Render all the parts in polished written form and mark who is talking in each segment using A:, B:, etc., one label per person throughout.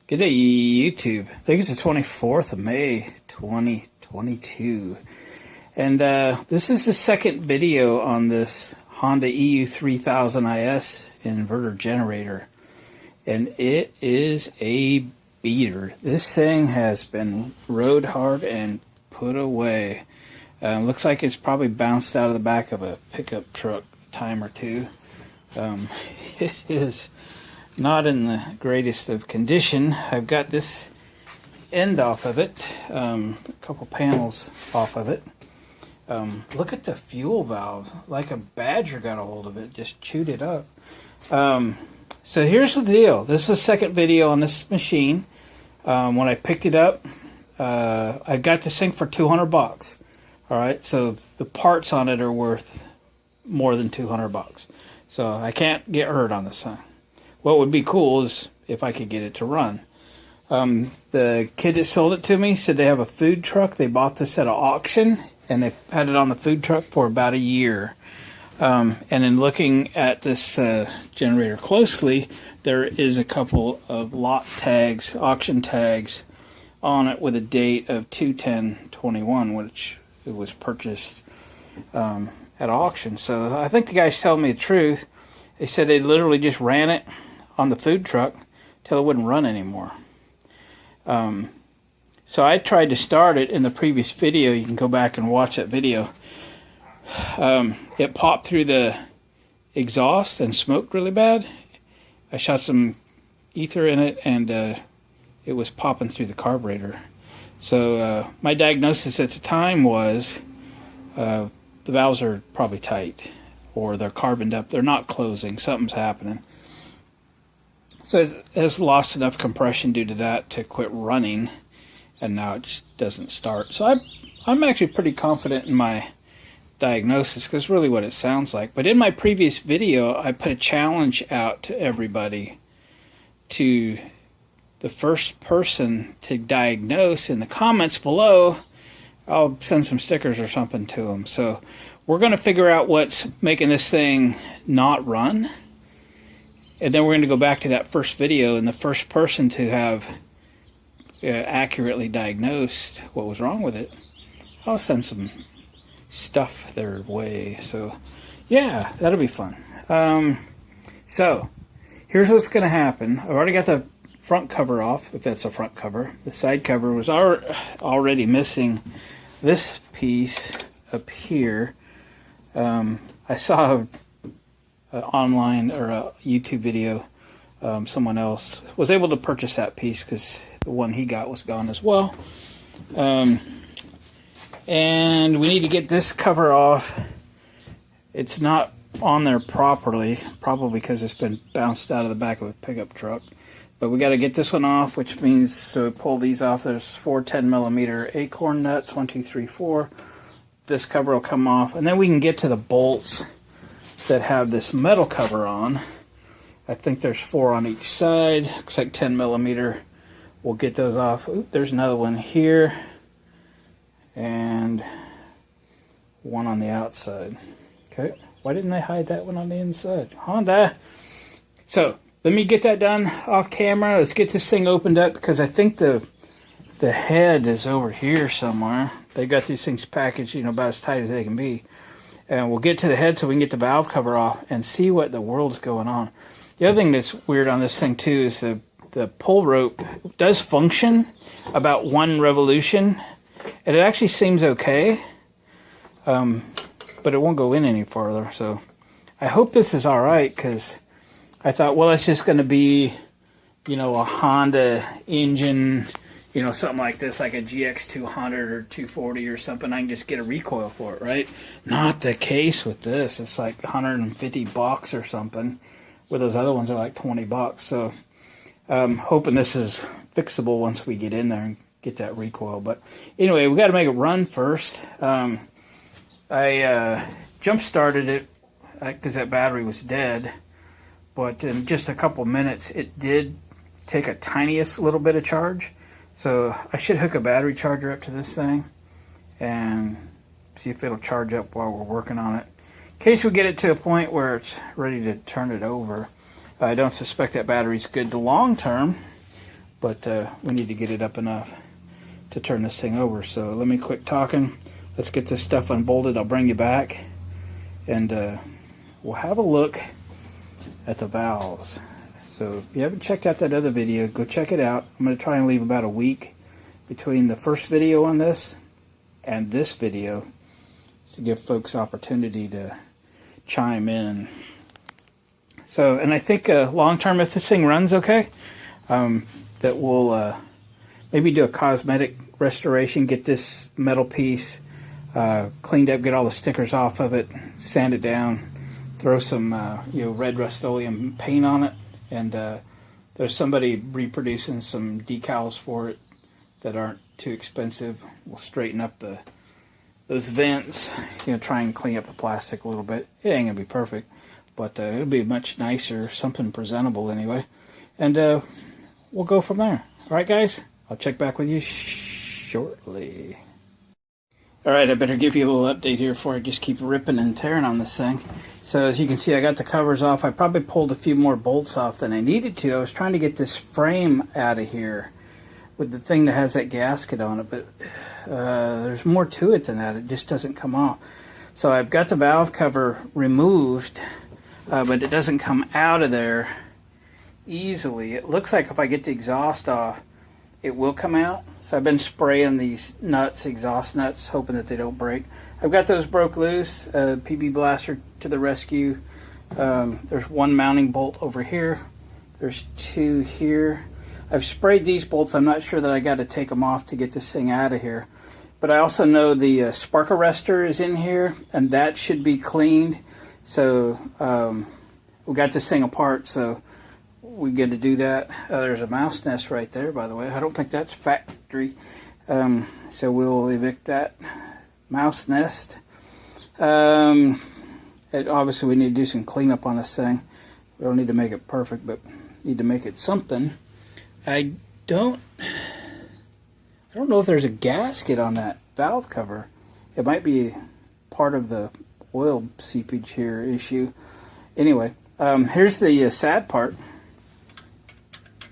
A: Good day, YouTube. I think it's the 24th of May, 2022. And this is the second video on this Honda EU3000is inverter generator. And it is a beater. This thing has been rode hard and put away. Looks like it's probably bounced out of the back of a pickup truck a time or two. It is not in the greatest of condition. I've got this end off of it, a couple panels off of it. Look at the fuel valve, like a badger got a hold of it, just chewed it up. So here's the deal. This is the second video on this machine. When I picked it up, I got this thing for 200 bucks. All right, so the parts on it are worth more than 200 bucks. So I can't get hurt on this thing. What would be cool is if I could get it to run. The kid that sold it to me said they have a food truck. They bought this at an auction, and they had it on the food truck for about a year. And in looking at this generator closely, there is a couple of lot tags, auction tags, on it with a date of 2/10/21, which it was purchased at auction. So I think the guy's telling me the truth. They said they literally just ran it on the food truck till it wouldn't run anymore. So I tried to start it in the previous video. You can go back and watch that video. It popped through the exhaust and smoked really bad. I shot some ether in it, and it was popping through the carburetor. So my diagnosis at the time was the valves are probably tight, or they're carboned up. They're not closing. Something's happening. So it has lost enough compression due to that to quit running, and now it just doesn't start. So I'm actually pretty confident in my diagnosis, because it's really what it sounds like. But in my previous video, I put a challenge out to everybody, to the first person to diagnose in the comments below. I'll send some stickers or something to them. So we're going to figure out what's making this thing not run. And then we're going to go back to that first video, and the first person to have accurately diagnosed what was wrong with it, I'll send some stuff their way. So yeah, that'll be fun. So here's what's going to happen. I've already got the front cover off, if that's a front cover. The side cover was already missing this piece up here. I saw online or a YouTube video, someone else was able to purchase that piece because the one he got was gone as well. And we need to get this cover off. It's not on there properly, probably because it's been bounced out of the back of a pickup truck. But we got to get this one off, which means, so pull these off. There's 4 10mm acorn nuts, 1, 2, 3, 4. This cover will come off, and then we can get to the bolts that have this metal cover on. I think there's 4 on each side. Looks like 10mm. We'll get those off. Oop, there's another one here, and one on the outside. Okay, why didn't they hide that one on the inside? Honda. So let me get that done off camera. Let's get this thing opened up, because I think the head is over here somewhere. They got these things packaged, you know, about as tight as they can be. And we'll get to the head so we can get the valve cover off and see what the world's going on. The other thing that's weird on this thing too is the pull rope does function about 1 revolution, and it actually seems okay, but it won't go in any farther. So I hope this is all right, because I thought, well, it's just going to be, you know, a Honda engine, you know, something like this, like a GX200 or 240 or something. I can just get a recoil for it, right? Not the case with this. It's like 150 bucks or something, where those other ones are like 20 bucks. So I'm hoping this is fixable once we get in there and get that recoil. But anyway, we got to make it run first. I jump started it because that battery was dead, but in just a couple minutes it did take a tiniest little bit of charge. So I should hook a battery charger up to this thing and see if it'll charge up while we're working on it, in case we get it to a point where it's ready to turn it over. I don't suspect that battery's good to long term, but we need to get it up enough to turn this thing over. So let me quit talking. Let's get this stuff unbolted. I'll bring you back, and we'll have a look at the valves. So if you haven't checked out that other video, go check it out. I'm going to try and leave about a week between the first video on this and this video to give folks opportunity to chime in. So, and I think long term, if this thing runs okay, that we'll maybe do a cosmetic restoration, get this metal piece cleaned up, get all the stickers off of it, sand it down, throw some red Rust-Oleum paint on it, and there's somebody reproducing some decals for it that aren't too expensive. We'll straighten up those vents, try and clean up the plastic a little bit. It ain't gonna be perfect, but it'll be much nicer, something presentable anyway, and we'll go from there. All right, guys, I'll check back with you shortly. All right, I better give you a little update here before I just keep ripping and tearing on this thing. So as you can see, I got the covers off. I probably pulled a few more bolts off than I needed to. I was trying to get this frame out of here with the thing that has that gasket on it, but there's more to it than that. It just doesn't come off. So I've got the valve cover removed, but it doesn't come out of there easily. It looks like if I get the exhaust off, it will come out. So I've been spraying these nuts, exhaust nuts, hoping that they don't break. I've got those broke loose. PB Blaster to the rescue. There's one mounting bolt over here. There's two here. I've sprayed these bolts. I'm not sure that I got to take them off to get this thing out of here. But I also know the spark arrestor is in here, and that should be cleaned. So we got this thing apart, so we get to do that. There's a mouse nest right there, by the way. I don't think that's factory. So we'll evict that mouse nest. Obviously we need to do some cleanup on this thing. We don't need to make it perfect, but need to make it something. I don't know if there's a gasket on that valve cover. It might be part of the oil seepage here issue. Anyway, here's the sad part.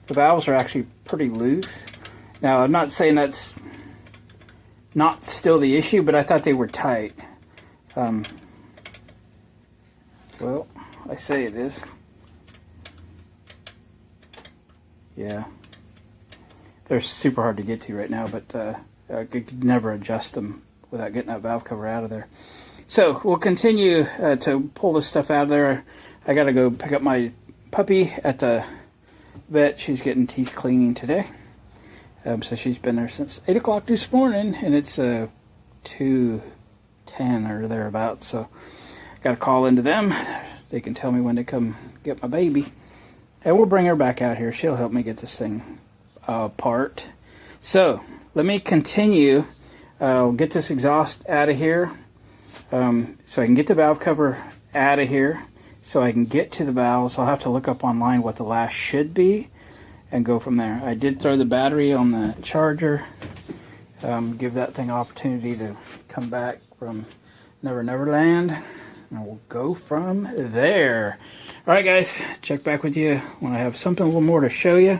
A: The valves are actually pretty loose. Now, I'm not saying that's not still the issue, but I thought they were tight. Well, I say it is. Yeah. They're super hard to get to right now, but I could never adjust them without getting that valve cover out of there. So, we'll continue to pull this stuff out of there. I gotta go pick up my puppy at the vet. She's getting teeth cleaning today. So she's been there since 8 o'clock this morning, and it's 2:10 or thereabouts. So got to call into them. They can tell me when to come get my baby, and we'll bring her back out here. She'll help me get this thing apart. So let me continue. Get this exhaust out of here, so I can get the valve cover out of here. So I can get to the valves. I'll have to look up online what the last should be and go from there. I did throw the battery on the charger. Give that thing opportunity to come back from Never Never Land. And we'll go from there. Alright guys, check back with you when I have something a little more to show you.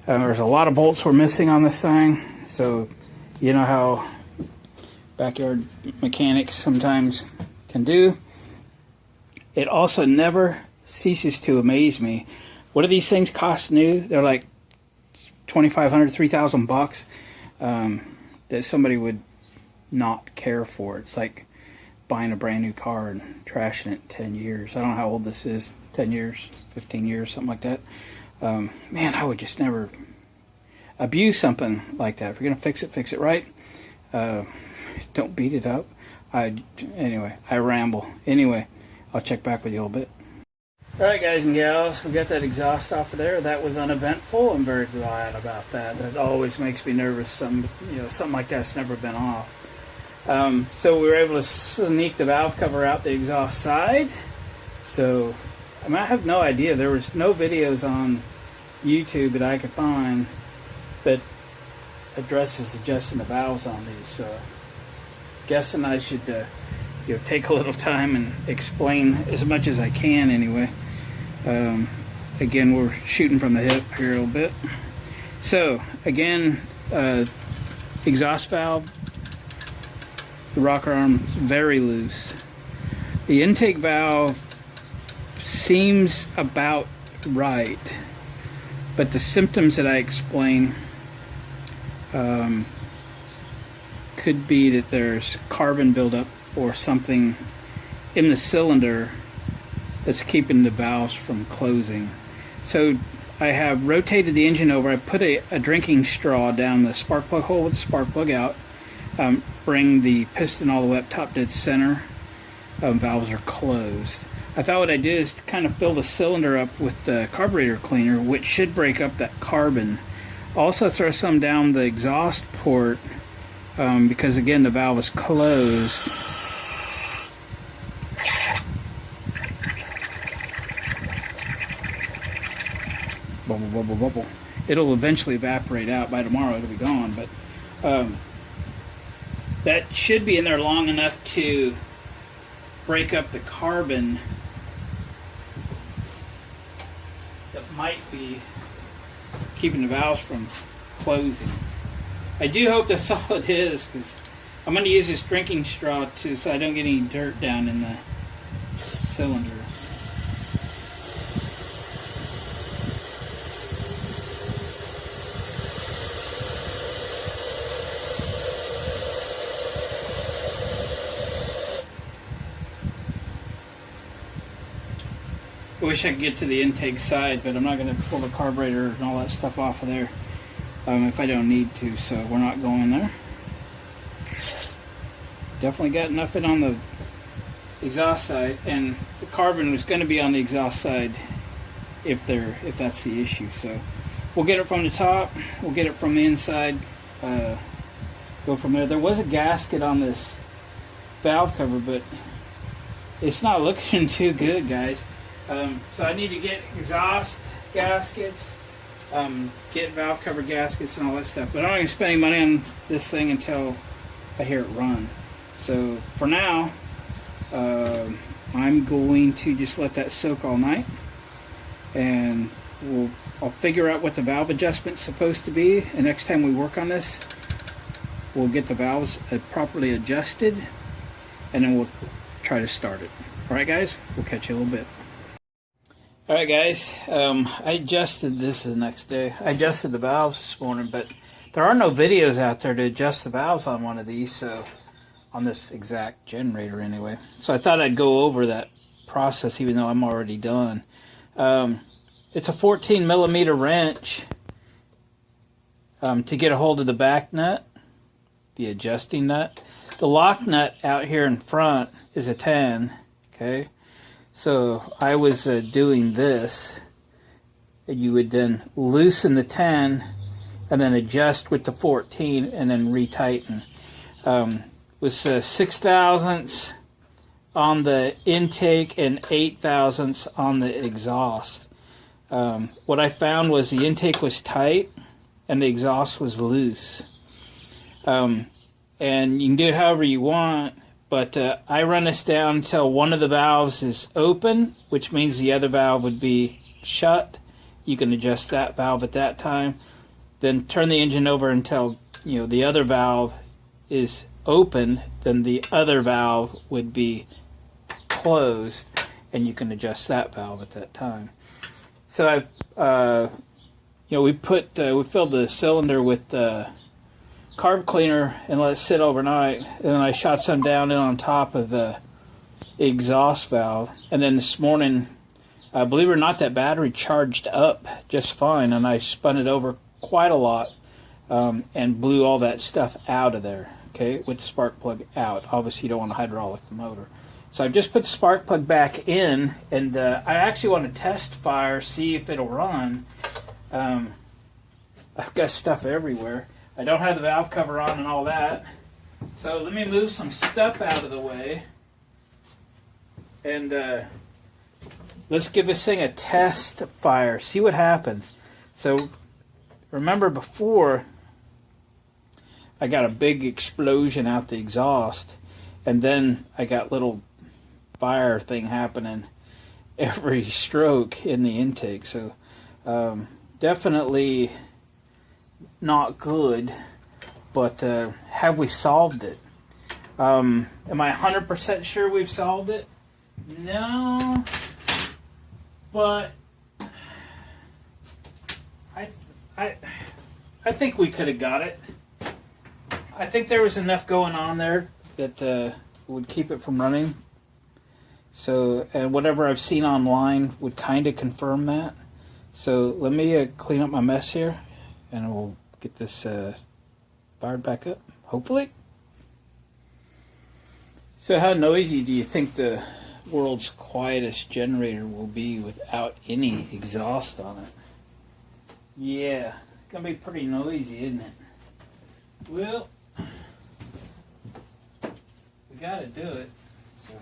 A: There's a lot of bolts we're missing on this thing. So you know how backyard mechanics sometimes can do. It also never ceases to amaze me. What do these things cost new? They're like $2,500, $3,000 that somebody would not care for. It's like buying a brand new car and trashing it in 10 years. I don't know how old this is, 10 years, 15 years, something like that. Man, I would just never abuse something like that. If you're going to fix it right. Don't beat it up. Anyway, I ramble. Anyway, I'll check back with you a little bit. Alright guys and gals, we got that exhaust off of there. That was uneventful. I'm very glad about that. That always makes me nervous. Something like that's never been off. So we were able to sneak the valve cover out the exhaust side. So, I have no idea. There was no videos on YouTube that I could find that addresses adjusting the valves on these. So, guessing I should take a little time and explain as much as I can anyway. Again, we're shooting from the hip here a little bit. So again, exhaust valve, the rocker arm very loose. The intake valve seems about right, but the symptoms that I explain could be that there's carbon buildup or something in the cylinder that's keeping the valves from closing. So I have rotated the engine over. I put a drinking straw down the spark plug hole with the spark plug out. Bring the piston all the way up top dead center. Valves are closed. I thought what I did is kind of fill the cylinder up with the carburetor cleaner, which should break up that carbon. Also throw some down the exhaust port because again the valve is closed. Bubble, bubble, bubble. It'll eventually evaporate out. By tomorrow it'll be gone, but that should be in there long enough to break up the carbon that might be keeping the valves from closing. I do hope that's all it is, because I'm going to use this drinking straw so I don't get any dirt down in the cylinder. I wish I could get to the intake side, but I'm not going to pull the carburetor and all that stuff off of there if I don't need to, so we're not going there. Definitely got nothing on the exhaust side, and the carbon was going to be on the exhaust side if that's the issue. So we'll get it from the top, we'll get it from the inside, go from there. There was a gasket on this valve cover, but it's not looking too good, guys. So I need to get exhaust gaskets, get valve cover gaskets and all that stuff. But I'm not going to spend any money on this thing until I hear it run. So for now, I'm going to just let that soak all night. And I'll figure out what the valve adjustment's supposed to be. And next time we work on this, we'll get the valves properly adjusted. And then we'll try to start it. Alright guys, we'll catch you in a little bit. Alright guys, I adjusted this the next day. I adjusted the valves this morning, but there are no videos out there to adjust the valves on one of these, so on this exact generator anyway. So I thought I'd go over that process even though I'm already done. It's a 14 millimeter wrench to get a hold of the back nut, the adjusting nut. The lock nut out here in front is a 10, okay? So I was doing this, and you would then loosen the 10 and then adjust with the 14 and then retighten. Was 6 thousandths on the intake and 8 thousandths on the exhaust. What I found was the intake was tight and the exhaust was loose. And you can do it however you want. But I run this down until one of the valves is open, which means the other valve would be shut. You can adjust that valve at that time. Then turn the engine over until the other valve is open. Then the other valve would be closed, and you can adjust that valve at that time. So we filled the cylinder with carb cleaner and let it sit overnight, and then I shot some down in on top of the exhaust valve. And then this morning, believe it or not, that battery charged up just fine, and I spun it over quite a lot and blew all that stuff out of there, okay, with the spark plug out. Obviously you don't want to hydraulic the motor. So I've just put the spark plug back in, and I actually want to test fire, see if it'll run. I've got stuff everywhere. I don't have the valve cover on and all that. So let me move some stuff out of the way. And let's give this thing a test fire. See what happens. So remember before, I got a big explosion out the exhaust. And then I got little fire thing happening every stroke in the intake. So definitely not good, but have we solved it? Am I 100% sure we've solved it? No, but I think we could have got it. I think there was enough going on there that would keep it from running. So, and whatever I've seen online would kind of confirm that. So let me clean up my mess here, and we'll get this fired back up, hopefully. So how noisy do you think the world's quietest generator will be without any exhaust on it? Yeah, it's going to be pretty noisy, isn't it? Well, we got to do it. So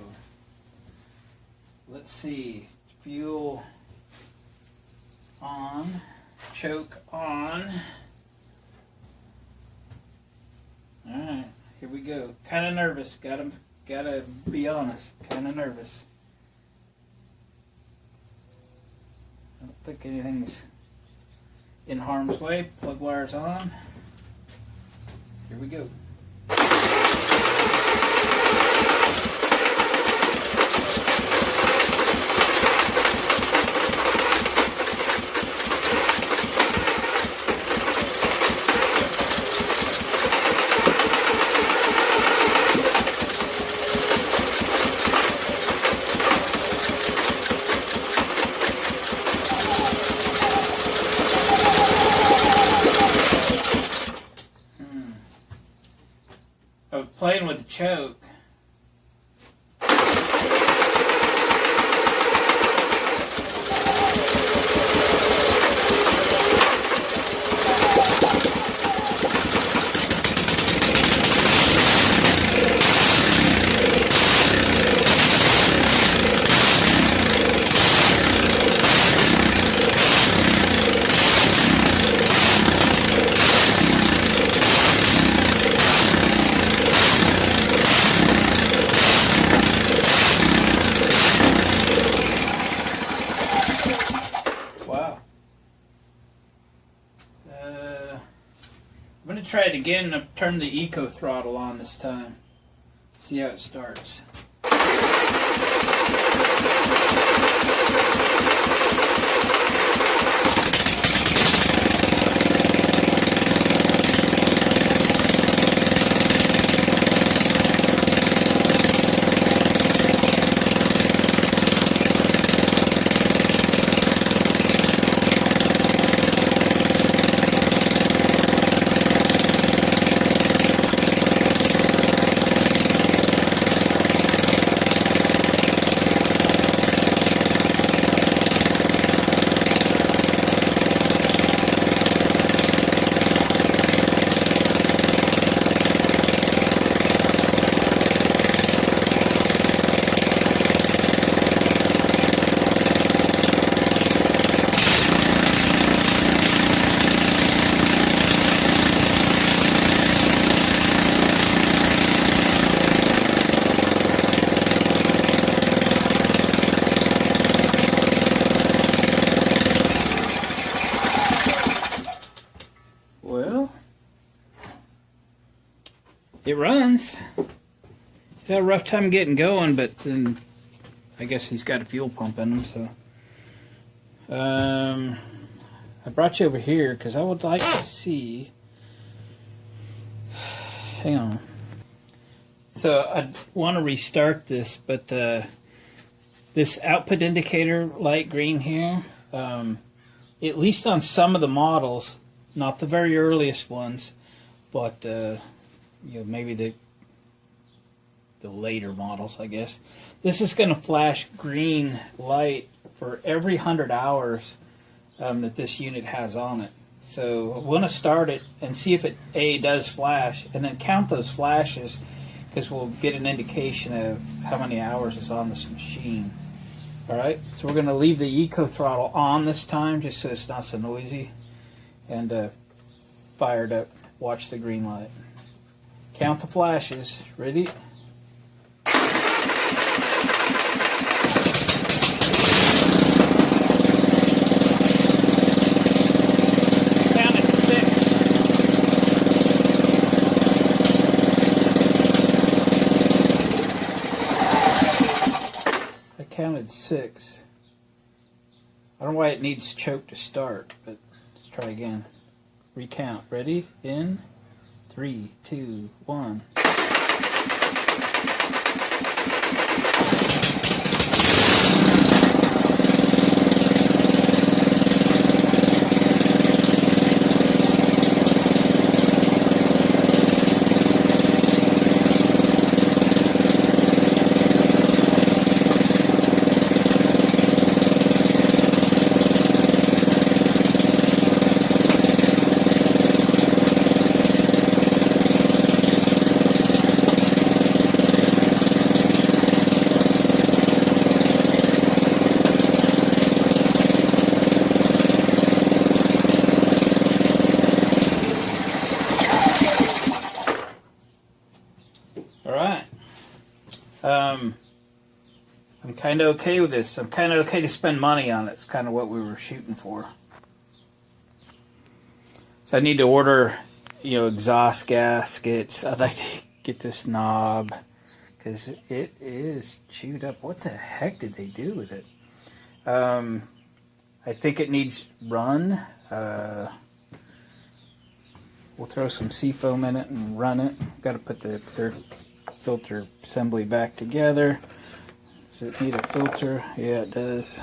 A: let's see. Fuel on, choke on. Alright, here we go. Kind of nervous. Gotta be honest. Kind of nervous. I don't think anything's in harm's way. Plug wires on. Here we go. I was playing with the choke. I'm going to try it again and turn the eco throttle on this time. See how it starts. It runs. He's had a rough time getting going, but then I guess he's got a fuel pump in him, so. I brought you over here because I would like to see. Hang on. So I want to restart this, but this output indicator light green here, at least on some of the models, not the very earliest ones, but you know, maybe the later models, I guess. This is going to flash green light for every 100 hours that this unit has on it. So I want to start it and see if it does flash, and then count those flashes, because we'll get an indication of how many hours is on this machine. Alright, so we're going to leave the eco throttle on this time, just so it's not so noisy, and fire it up. Watch the green light. Count the flashes. Ready? Count it to 6. 6. I don't know why it needs choke to start, but let's try again. Recount. Ready? In 3, 2, 1. Alright, I'm kind of okay with this. I'm kind of okay to spend money on it. It's kind of what we were shooting for. So I need to order, exhaust gaskets. I'd like to get this knob because it is chewed up. What the heck did they do with it? I think it needs run. We'll throw some seafoam in it and run it. Got to put the filter assembly back together. Does it need a filter? Yeah, it does.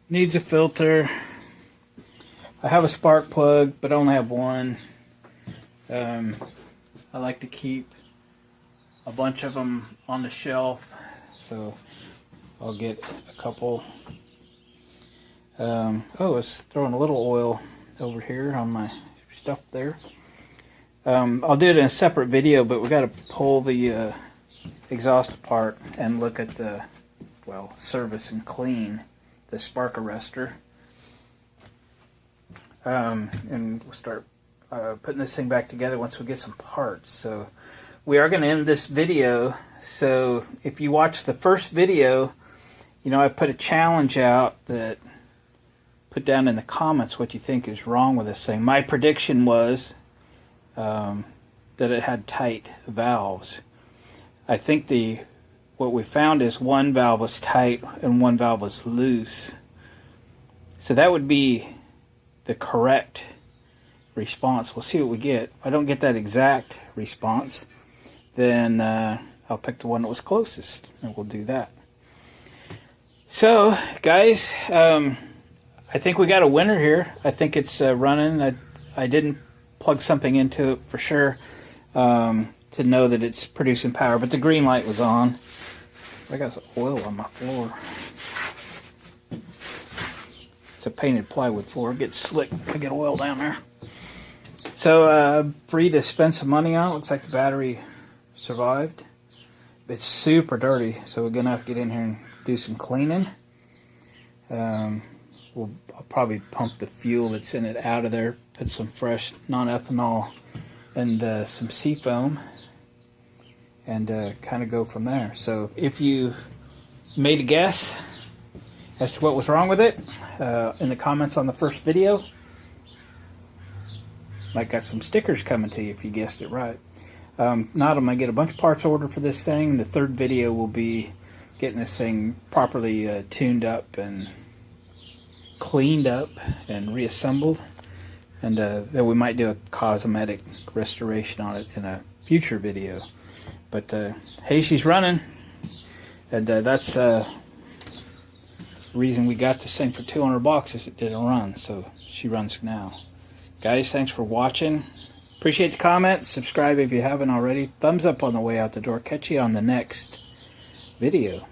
A: Needs a filter. I have a spark plug, but I only have one. I like to keep a bunch of them on the shelf, so I'll get a couple. Oh, it's throwing a little oil over here on my stuff there. I'll do it in a separate video, but we got to pull the exhaust apart and look at the, service and clean the spark arrestor. And we'll start putting this thing back together once we get some parts. So we are going to end this video. So if you watch the first video, I put a challenge out that put down in the comments what you think is wrong with this thing. My prediction was that it had tight valves. I think what we found is one valve was tight and one valve was loose. So that would be the correct response. We'll see what we get. If I don't get that exact response, then I'll pick the one that was closest and we'll do that. So guys, I think we got a winner here. I think it's running. I didn't plug something into it for sure to know that it's producing power, but the green light was on. I got some oil on my floor. It's a painted plywood floor. It gets slick if I get oil down there. So free to spend some money on it. Looks like the battery survived. It's super dirty, so we're gonna have to get in here and do some cleaning. I'll probably pump the fuel that's in it out of there, put some fresh non-ethanol and some seafoam, and kind of go from there. So if you made a guess as to what was wrong with it in the comments on the first video, might got some stickers coming to you if you guessed it right. Not, I'm going to get a bunch of parts ordered for this thing. The third video will be getting this thing properly tuned up and cleaned up and reassembled, and then we might do a cosmetic restoration on it in a future video. But hey, she's running, and that's the reason we got this thing for $200 is it didn't run, so she runs now. Guys, thanks for watching. Appreciate the comments. Subscribe if you haven't already. Thumbs up on the way out the door. Catch you on the next video.